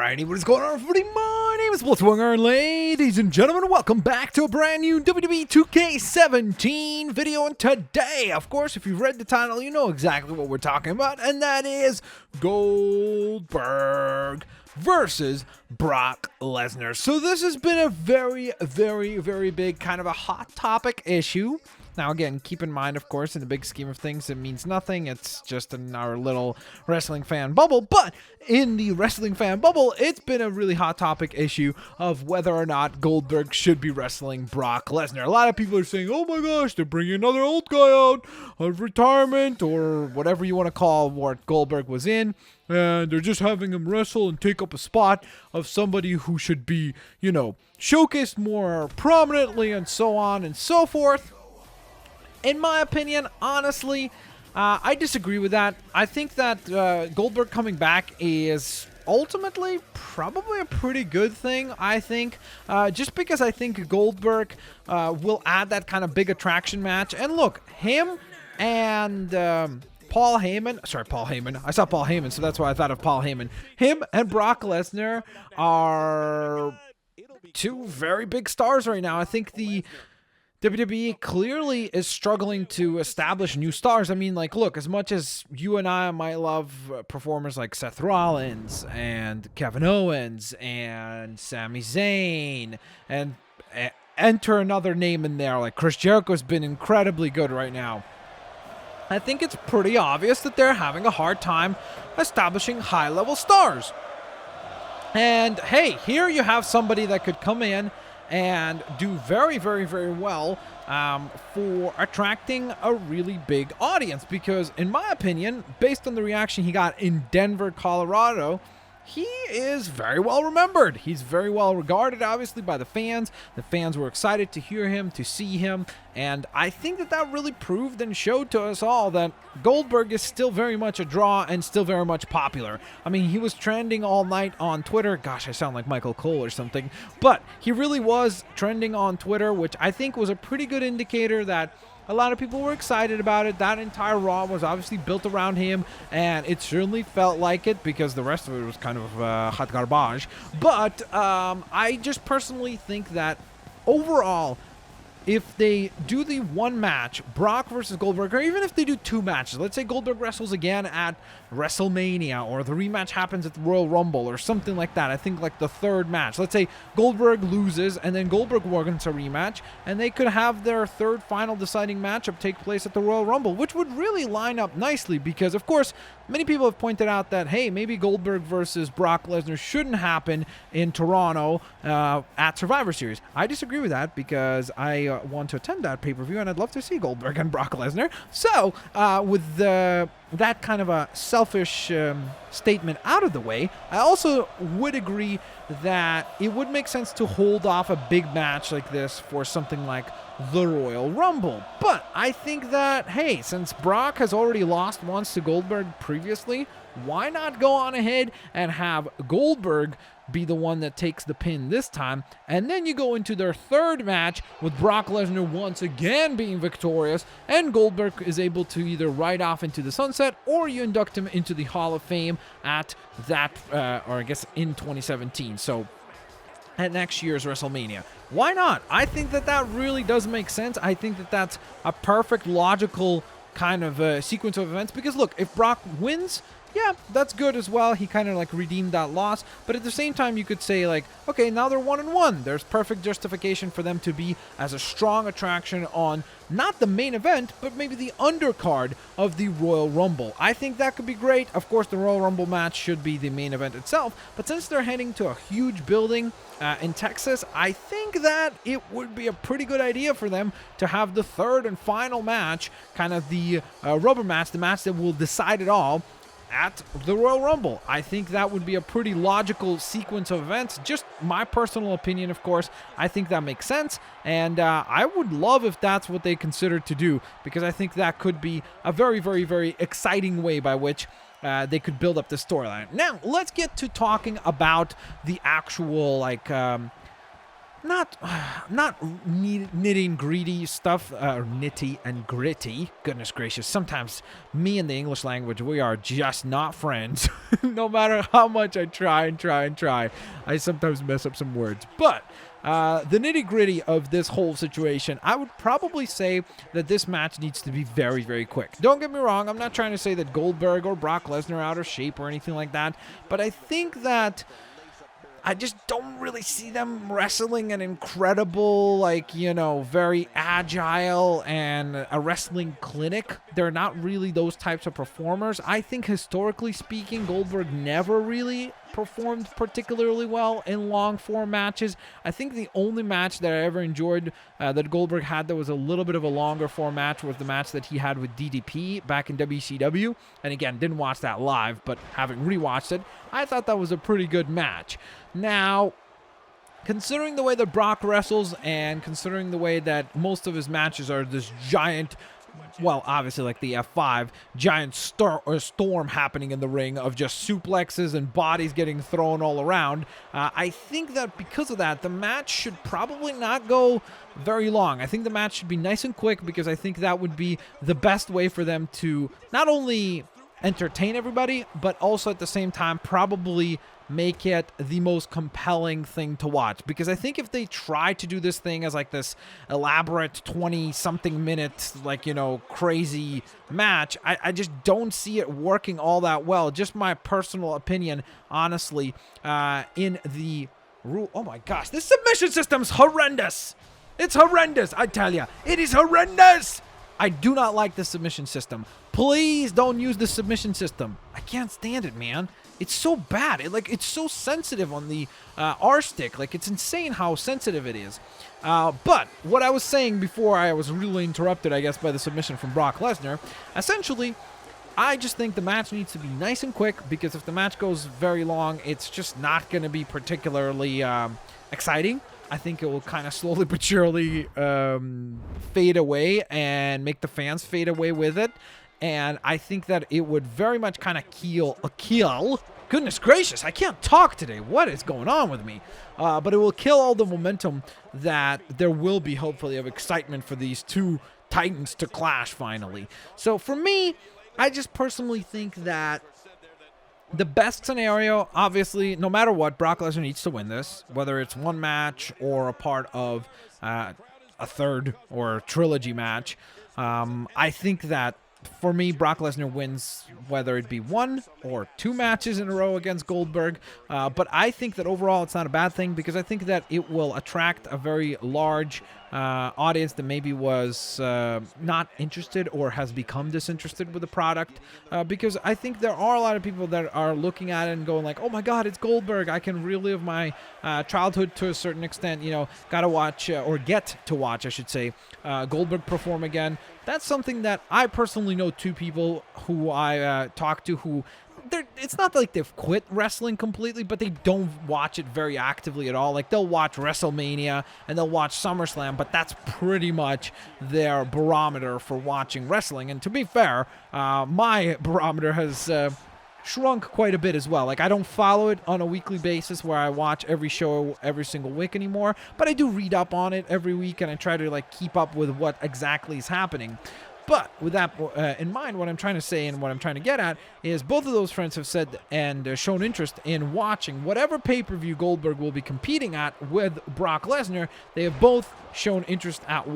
Alrighty, what is going on, everybody? My name is Blitzwinger, ladies and gentlemen. Welcome back to a brand new WWE 2K17 video. And today, of course, if you've read the title, you know exactly what we're talking about, and that is Goldberg versus Brock Lesnar. So this has been a very big kind of a hot topic issue. Now, again, keep in mind, of course, in the big scheme of things, it means nothing. It's just in our little wrestling fan bubble. But in the wrestling fan bubble, it's been a really hot topic issue of whether or not Goldberg should be wrestling Brock Lesnar. A lot of people are saying, oh my gosh, they're bringing another old guy out of retirement or whatever you want to call what Goldberg was in. And they're just having him wrestle and take up a spot of somebody who should be, you know, showcased more prominently and so on and so forth. In my opinion, honestly, I disagree with that. I think that Goldberg coming back is ultimately probably a pretty good thing, I think. Just because I think Goldberg will add that kind of big attraction match. And look, him and Paul Heyman. I saw Paul Heyman, so that's why I thought of Paul Heyman. Him and Brock Lesnar are two very big stars right now. I think the WWE clearly is struggling to establish new stars. I mean, like, look, as much as you and I might love performers like Seth Rollins and Kevin Owens and Sami Zayn, and enter another name in there, like Chris Jericho's been incredibly good right now, I think it's pretty obvious that they're having a hard time establishing high-level stars. And, hey, here you have somebody that could come in and do very well for attracting a really big audience. Because, in my opinion, based on the reaction he got in Denver, Colorado, he is very well remembered. He's very well regarded, obviously, by the fans. The fans were excited to hear him, to see him. And I think that that really proved and showed to us all that Goldberg is still very much a draw and still very much popular. I mean, he was trending all night on Twitter. Gosh, I sound like Michael Cole or something. But he really was trending on Twitter, which I think was a pretty good indicator that a lot of people were excited about it. That entire Raw was obviously built around him, and it certainly felt like it because the rest of it was kind of hot garbage. But I just personally think that overall, if they do the one match, Brock versus Goldberg, or even if they do two matches, let's say Goldberg wrestles again at WrestleMania, or the rematch happens at the Royal Rumble, or something like that. I think like the third match. Let's say Goldberg loses, and then Goldberg wants a rematch, and they could have their third final deciding matchup take place at the Royal Rumble, which would really line up nicely because, of course, many people have pointed out that, hey, maybe Goldberg versus Brock Lesnar shouldn't happen in Toronto at Survivor Series. I disagree with that because I want to attend that pay-per-view, and I'd love to see Goldberg and Brock Lesnar. So, with that kind of a selfish statement out of the way, I also would agree that it would make sense to hold off a big match like this for something like the Royal Rumble. But I think that, hey, since Brock has already lost once to Goldberg previously, why not go on ahead and have Goldberg be the one that takes the pin this time, and then you go into their third match with Brock Lesnar once again being victorious, and Goldberg is able to either ride off into the sunset, or you induct him into the Hall of Fame at that, or I guess in 2017, so at next year's WrestleMania. Why not? I think that that really does make sense. I think that that's a perfect, logical kind of sequence of events, because look, if Brock wins, yeah, that's good as well. He kind of like redeemed that loss. But at the same time, you could say like, okay, now they're 1-1. There's perfect justification for them to be as a strong attraction on not the main event, but maybe the undercard of the Royal Rumble. I think that could be great. Of course, the Royal Rumble match should be the main event itself. But since they're heading to a huge building in Texas, I think that it would be a pretty good idea for them to have the third and final match, kind of the rubber match, the match that will decide it all, at the Royal Rumble. I think that would be a pretty logical sequence of events. Just my personal opinion, of course. I think that makes sense, and I would love if that's what they considered to do, because I think that could be a very exciting way by which they could build up the storyline. Now, let's get to talking about the actual, like, not nitty gritty stuff, or nitty and gritty. Goodness gracious, sometimes me and the English language, we are just not friends. No matter how much I try, I sometimes mess up some words. But the nitty gritty of this whole situation, I would probably say that this match needs to be very, very quick. Don't get me wrong, I'm not trying to say that Goldberg or Brock Lesnar are out of shape or anything like that, but I think that I just don't really see them wrestling an incredible, like, you know, very agile and a wrestling clinic. They're not really those types of performers. I think historically speaking, Goldberg never really performed particularly well in long form matches. I think the only match that I ever enjoyed that Goldberg had that was a little bit of a longer form match was the match that he had with DDP back in WCW. And again, didn't watch that live, but having rewatched it, I thought that was a pretty good match. Now, considering the way that Brock wrestles and considering the way that most of his matches are this giant, well, obviously like the F5, giant storm happening in the ring of just suplexes and bodies getting thrown all around, I think that because of that, the match should probably not go very long. I think the match should be nice and quick because I think that would be the best way for them to not only entertain everybody, but also at the same time probably make it the most compelling thing to watch. Because I think if they try to do this thing as like this elaborate 20-something minute, like, you know, crazy match, I just don't see it working all that well. Just my personal opinion, honestly, in the rule. Oh my gosh, this submission system's horrendous. It's horrendous, I tell you. It is horrendous. I do not like the submission system. Please don't use the submission system. I can't stand it, man. It's so bad. It's so sensitive on the R stick. Like, it's insane how sensitive it is. But what I was saying before I was really interrupted, I guess, by the submission from Brock Lesnar, essentially, I just think the match needs to be nice and quick, because if the match goes very long, it's just not going to be particularly exciting. I think it will kind of slowly but surely fade away and make the fans fade away with it. And I think that it would very much kind of kill. Goodness gracious, I can't talk today. What is going on with me? But it will kill all the momentum that there will be, hopefully, of excitement for these two titans to clash finally. So for me, I just personally think that the best scenario, obviously, no matter what, Brock Lesnar needs to win this, whether it's one match or a part of a third or trilogy match. I think that for me, Brock Lesnar wins whether it be one or two matches in a row against Goldberg. But I think that overall it's not a bad thing, because I think that it will attract a very large audience that maybe was not interested or has become disinterested with the product. Because I think there are a lot of people that are looking at it and going like, oh my God, it's Goldberg. I can relive my childhood to a certain extent. You know, gotta watch, or get to watch, I should say, Goldberg perform again. That's something that I personally know two people who I talk to who, it's not like they've quit wrestling completely, but they don't watch it very actively at all. Like, they'll watch WrestleMania and they'll watch SummerSlam, but that's pretty much their barometer for watching wrestling. And to be fair, my barometer has shrunk quite a bit as well. Like, I don't follow it on a weekly basis where I watch every show every single week anymore, but I do read up on it every week, and I try to like keep up with what exactly is happening. But with that in mind, what I'm trying to say and what I'm trying to get at is both of those friends have said and shown interest in watching whatever pay-per-view Goldberg will be competing at with Brock Lesnar. They have both shown interest at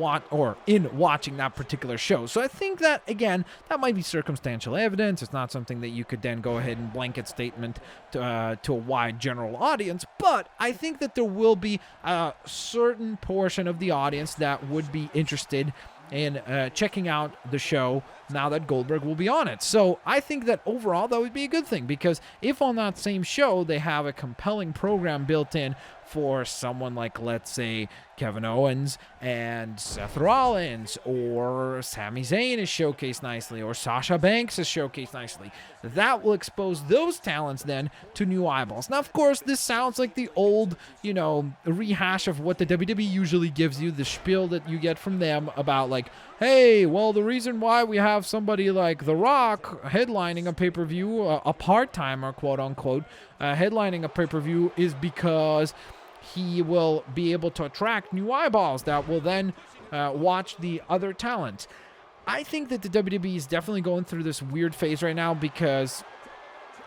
in watching that particular show. So I think that, again, that might be circumstantial evidence. It's not something that you could then go ahead and blanket statement to a wide general audience. But I think that there will be a certain portion of the audience that would be interested in checking out the show now that Goldberg will be on it. So I think that overall that would be a good thing, because if on that same show they have a compelling program built in for someone like, let's say, Kevin Owens and Seth Rollins, or Sami Zayn is showcased nicely, or Sasha Banks is showcased nicely, that will expose those talents then to new eyeballs. Now, of course, this sounds like the old, you know, rehash of what the WWE usually gives you, the spiel that you get from them about like, hey, well, the reason why we have somebody like The Rock headlining a pay-per-view, a part-timer, quote-unquote, headlining a pay-per-view, is because he will be able to attract new eyeballs that will then watch the other talent. I think that the WWE is definitely going through this weird phase right now, because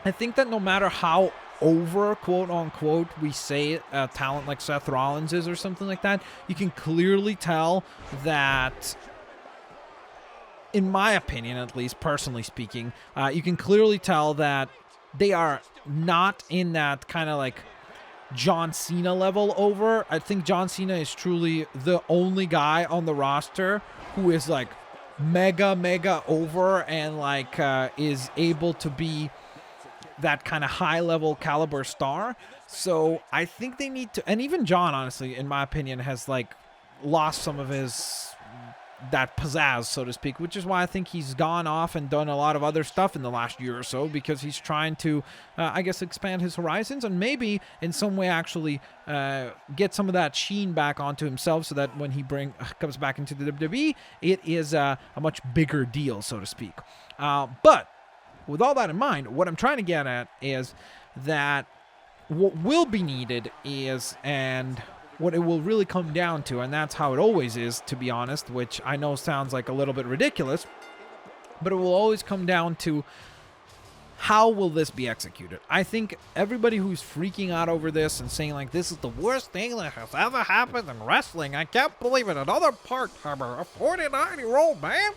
I think that no matter how over, quote unquote, we say a talent like Seth Rollins is or something like that, you can clearly tell that, in my opinion, at least personally speaking, you can clearly tell that they are not in that kind of like John Cena level over. I think John Cena is truly the only guy on the roster who is like mega over and like is able to be that kind of high level caliber star. So I think they need to, and even John, honestly, in my opinion, has like lost some of his that pizzazz, so to speak, which is why I think he's gone off and done a lot of other stuff in the last year or so, because he's trying to, I guess, expand his horizons and maybe in some way actually get some of that sheen back onto himself, so that when he comes back into the WWE, it is a much bigger deal, so to speak. But with all that in mind, what I'm trying to get at is that what will be needed is, and what it will really come down to, and that's how it always is, to be honest, which I know sounds like a little bit ridiculous, but it will always come down to how will this be executed. I think everybody who's freaking out over this and saying like, this is the worst thing that has ever happened in wrestling, I can't believe it, another part-timer, a 49-year-old man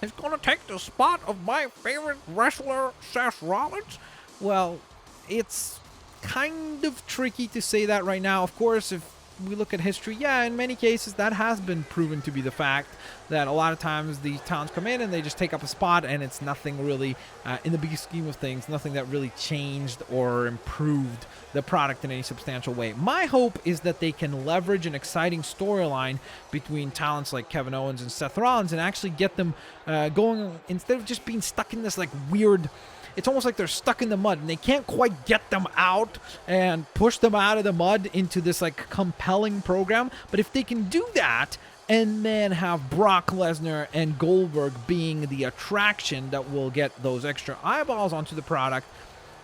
is going to take the spot of my favorite wrestler, Seth Rollins. Well, it's kind of tricky to say that right now. Of course, if we look at history, yeah, in many cases that has been proven to be the fact, that a lot of times these talents come in and they just take up a spot, and it's nothing really, in the big scheme of things, nothing that really changed or improved the product in any substantial way. My hope is that they can leverage an exciting storyline between talents like Kevin Owens and Seth Rollins and actually get them going, instead of just being stuck in this like weird, it's almost like they're stuck in the mud and they can't quite get them out and push them out of the mud into this like compelling program. But if they can do that and then have Brock Lesnar and Goldberg being the attraction that will get those extra eyeballs onto the product,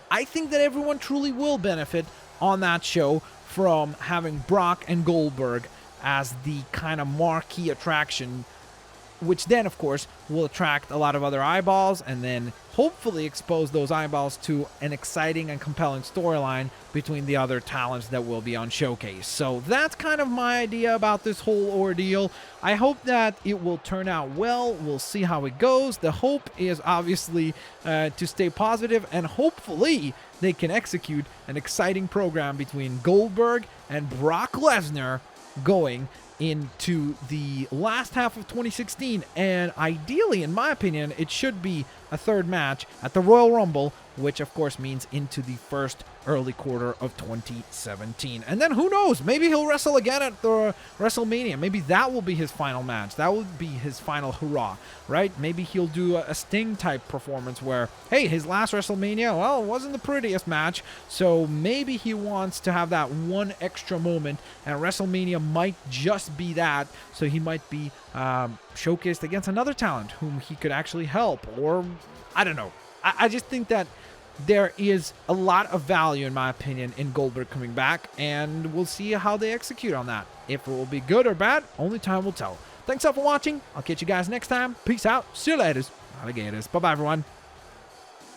I think that everyone truly will benefit on that show from having Brock and Goldberg as the kind of marquee attraction, which then, of course, will attract a lot of other eyeballs and then hopefully expose those eyeballs to an exciting and compelling storyline between the other talents that will be on Showcase. So that's kind of my idea about this whole ordeal. I hope that it will turn out well. We'll see how it goes. The hope is obviously to stay positive, and hopefully they can execute an exciting program between Goldberg and Brock Lesnar going into the last half of 2016, and ideally, in my opinion, it should be a third match at the Royal Rumble, which of course means into the first early quarter of 2017. And then who knows, maybe he'll wrestle again at the WrestleMania. Maybe that will be his final match. That will be his final hurrah, right? Maybe he'll do a Sting type performance where, hey, his last WrestleMania, well, it wasn't the prettiest match, so maybe he wants to have that one extra moment, and WrestleMania might just be that, so he might be showcased against another talent whom he could actually help, or I don't know. I just think that there is a lot of value, in my opinion, in Goldberg coming back, and we'll see how they execute on that. If it will be good or bad, only time will tell. Thanks all for watching. I'll catch you guys next time. Peace out. See you later, alligators. Bye-bye, everyone.